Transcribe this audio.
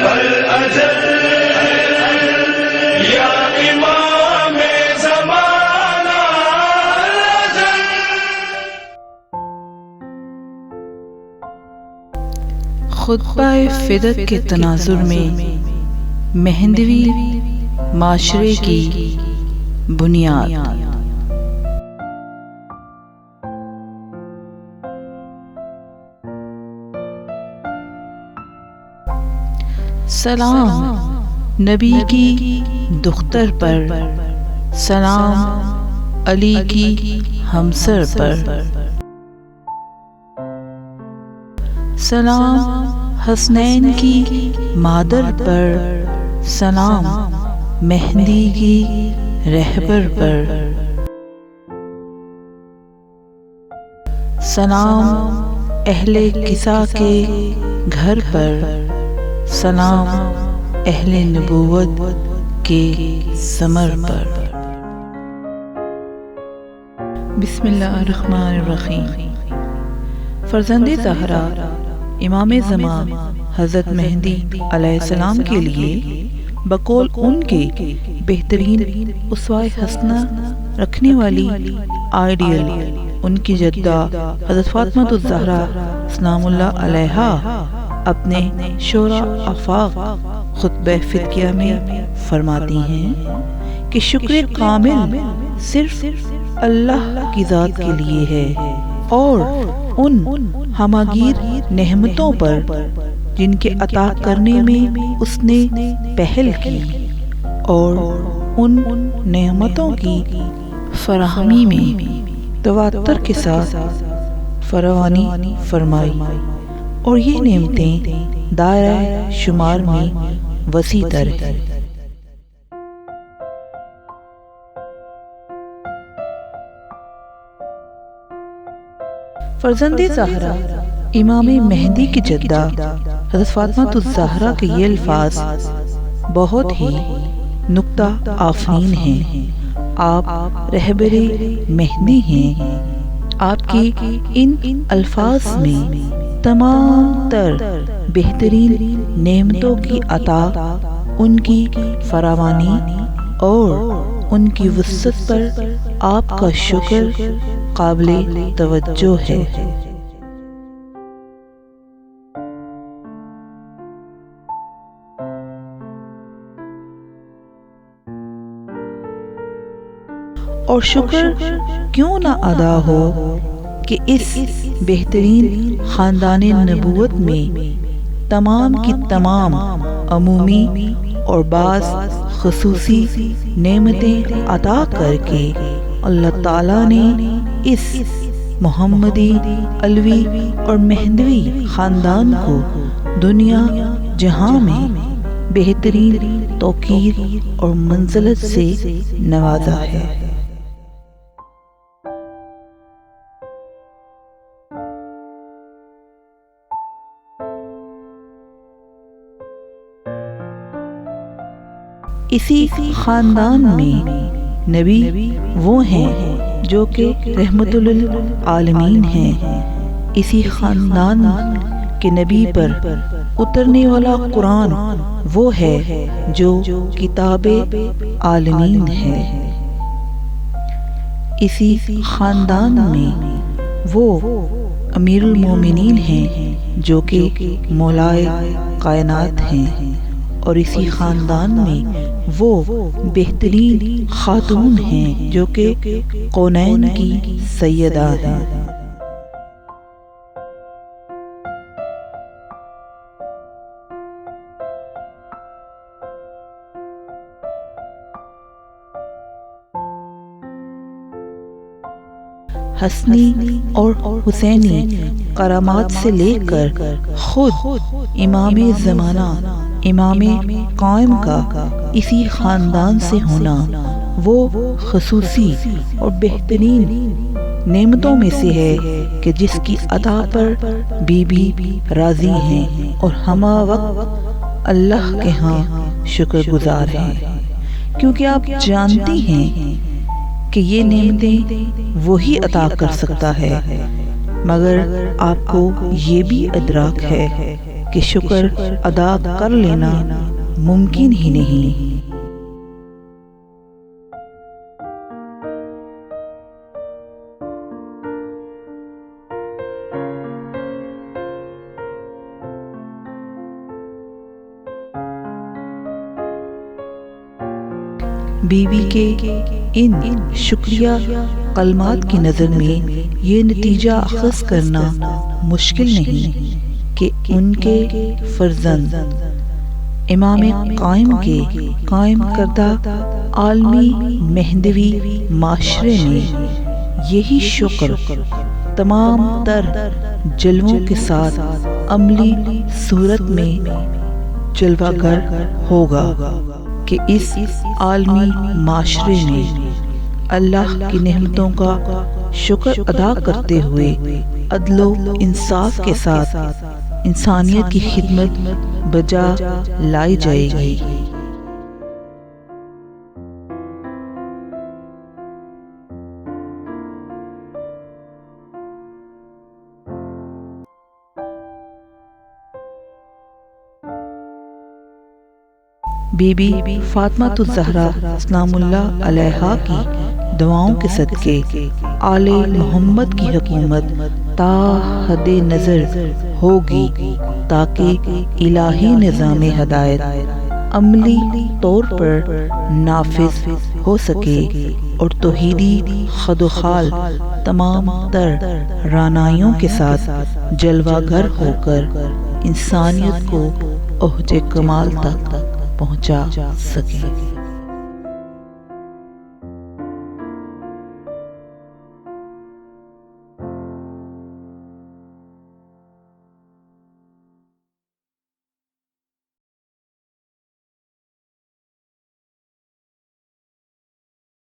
الاجل یا امام زمانہ الاجل۔ خطبہ فدق کے تناظر میں مہندوی معاشرے کی بنیاد۔ سلام نبی کی دختر پر، سلام علی کی ہمسر پر، سلام حسنین کی مادر پر، سلام مہندی کی رہبر پر، سلام اہل کسا کے گھر پر، سلام اہل نبوت کے ثمر پر۔ بسم اللہ الرحمن الرحیم۔ فرزند زہرا امام زمان حضرت مہدی علیہ السلام کے لیے بقول ان کے بہترین اسوہ حسنہ رکھنے والی آئیڈیل ان کی جدہ حضرت فاطمہ الزہرا سلام اللہ علیہا اپنے شورا آفاق خطبہ فدقیہ میں فرماتی ہیں کہ شکر کامل صرف اللہ کی ذات کے لیے ہے اور ان ہماگیر نعمتوں پر جن کے عطا کرنے میں اس نے پہل کی اور ان نعمتوں کی فراہمی میں تواتر کے ساتھ فراوانی فرمائی اور یہ نعمتیں دائرہ شمار میں وسیع تر ہیں۔ فرزند زہرا امام مہدی کی جدہ حضرت فاطمہ الزہرا کے یہ الفاظ بہت ہی نکتہ آفرین ہیں۔ آپ رہبر مہدی ہیں۔ آپ کی ان الفاظ میں تمام تر بہترین نعمتوں کی عطا، ان کی فراوانی اور ان کی وسعت پر آپ کا شکر قابل توجہ ہے۔ اور شکر کیوں نہ ادا ہو کہ اس بہترین خاندان نبوت میں تمام کی تمام عمومی اور بعض خصوصی نعمتیں عطا کر کے اللہ تعالیٰ نے اس محمدی علوی اور مہندوی خاندان کو دنیا جہاں میں بہترین توقیر اور منزلت سے نوازا ہے۔ اسی خاندان میں نبی وہ ہیں جو کہ رحمت للعالمین ہیں۔ اسی خاندان کے نبی پر اترنے والا قرآن وہ ہے جو کتاب عالمین ہے۔ اسی خاندان میں وہ امیر المومنین ہیں جو کہ مولائے کائنات ہیں، اور اسی خاندان میں وہ بہترین خاتون ہیں جو کہ کونین کی سیدہ ہیں۔ حسنی اور حسینی کرامات سے لے کر خود امام زمانہ امام قائم کا اسی خاندان سے ہونا وہ خصوصی اور بہترین نعمتوں میں سے ہے کہ جس کی عطا پر بی بی راضی ہیں اور ہمہ وقت اللہ کے ہاں شکر گزار ہیں، کیونکہ آپ جانتی ہیں کہ یہ نعمتیں وہی عطا کر سکتا ہے، مگر آپ کو یہ بھی ادراک ہے کہ شکر ادا کر لینا ممکن ہی نہیں۔ بیوی کے ان شکریہ کلمات کی نظر میں یہ نتیجہ اخذ کرنا مشکل نہیں کہ ان کے فرزند امام قائم کے قائم کردہ عالمی مہندوی معاشرے میں یہی شکر تمام تر جلووں کے ساتھ عملی صورت میں جلوہ گر ہوگا کہ اس عالمی معاشرے میں اللہ کی نعمتوں کا شکر ادا کرتے ہوئے عدل و انصاف کے ساتھ انسانیت کی خدمت بجا لائی جائے گی۔ بی بی فاطمہ الزہرا سلام اللہ علیہا کی دعاؤں کے صدقے آل محمد کی حکومت تا حد نظر ہوگی تاکہ الہی نظام ہدایت عملی طور پر نافذ ہو سکے اور توحیدی خدوخال تمام تر رانائیوں کے ساتھ جلوہ گر ہو کر انسانیت کو اوج کمال تک پہنچا سکے۔